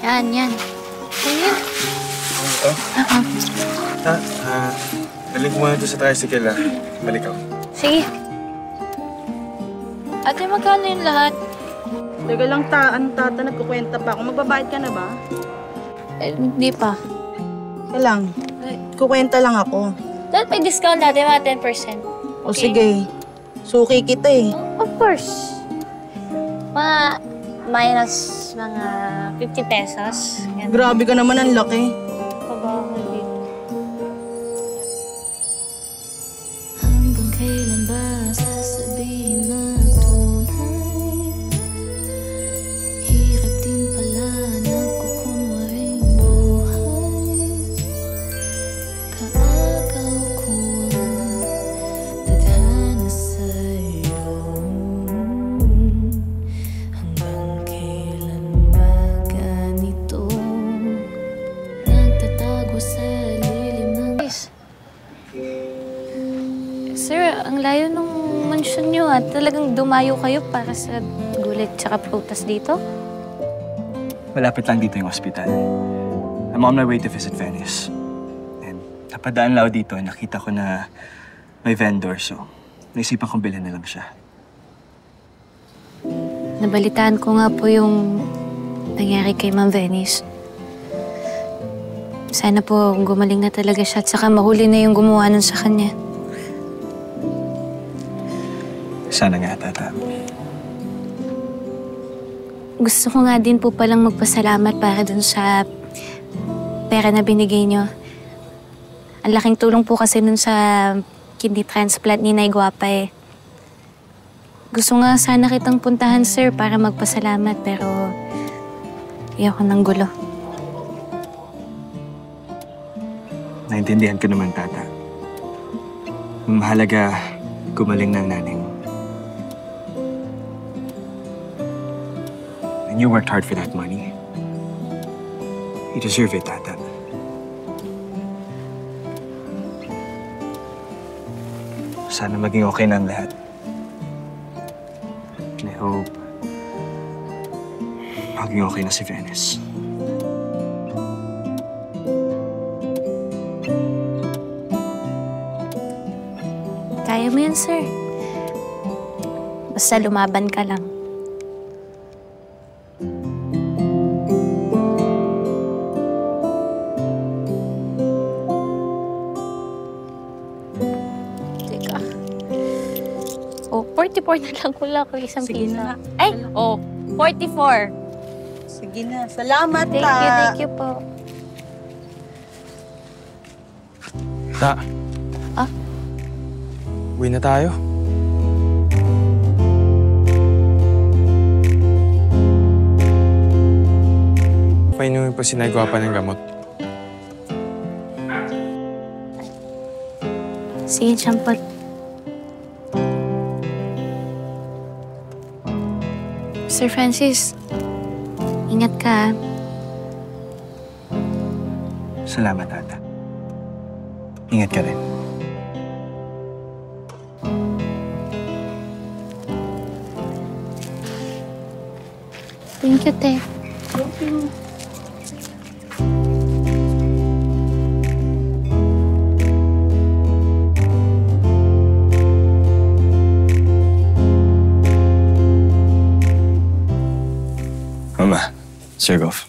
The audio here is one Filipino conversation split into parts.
Yan. Sige. Ito? Balik mo muna ito sa tricycle, ha? Balik ako. Sige. Ate, magkano yung lahat? Teka lang, tata, nagkukwenta pa ako. Magbabayad ka na ba? Hindi pa. Teka lang. Kukwenta lang ako. Dahil may discount natin, mga 10%. O sige. Suki kita eh. Of course. Minus mga 50 pesos. Yan. Grabe ka naman, ang laki. Pabaho dito. Hanggang kailan ba sasabihin na tunay? Hirap din pala nagkukunwaring buhay. Kaagaw ko ang tadhana sa'yo. Hanggang kailan ba ganito? Nagtatago sa lilim ng... Sir, ang layo nung mansyon nyo at talagang dumayo kayo para sa gulay tsaka prutas dito? Malapit lang dito yung ospital. I'm on my way to visit Venice. And napadaan lang ako dito, nakita ko na may vendor, so naisipan kong bilhin na lang siya. Nabalitaan ko nga po yung nangyari kay Ma'am Venice. Sana po gumaling na talaga siya at saka mahuli na yung gumawa nun sa kanya. Sana nga, Tata. Gusto ko nga din po palang magpasalamat para dun sa pera na binigay nyo. Ang laking tulong po kasi nun sa kidney transplant ni Nay Guapa eh. Gusto nga sana kitang puntahan, sir, para magpasalamat pero ayoko ng gulo. Naintindihan ko naman, Tata. Mahalaga, gumaling ng nanay mo. And you worked hard for that money. You deserve it, Tata. Sana maging okay na ang lahat. And I hope maging okay na si Venice. Kaya mo yan, sir. Basta lumaban ka lang. Teka. 44 na lang. Wala ko isang Sige pisa. na. Ay! 44. Sige na. Salamat, Thank you po. Ta. Ah? Uwi na tayo. Painumin po si Nay Guapa ng gamot. Sige, Champot. Sir Francis, ingat ka. Salamat, Tata. Ingat ka rin. Thank you, Te. Thank you. Mama, Sergov.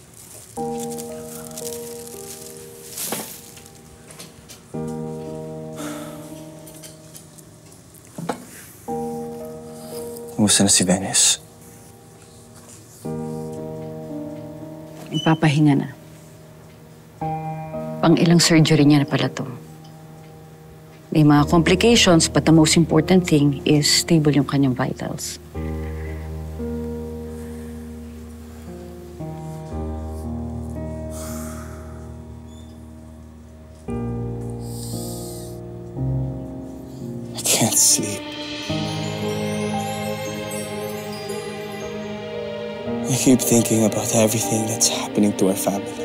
Kumusta na si Venice? Ipapahinga na. Pang-ilang surgery niya na pala to. May mga complications, but the most important thing is stable yung kanyang vitals. I can't sleep. I keep thinking about everything that's happening to our family.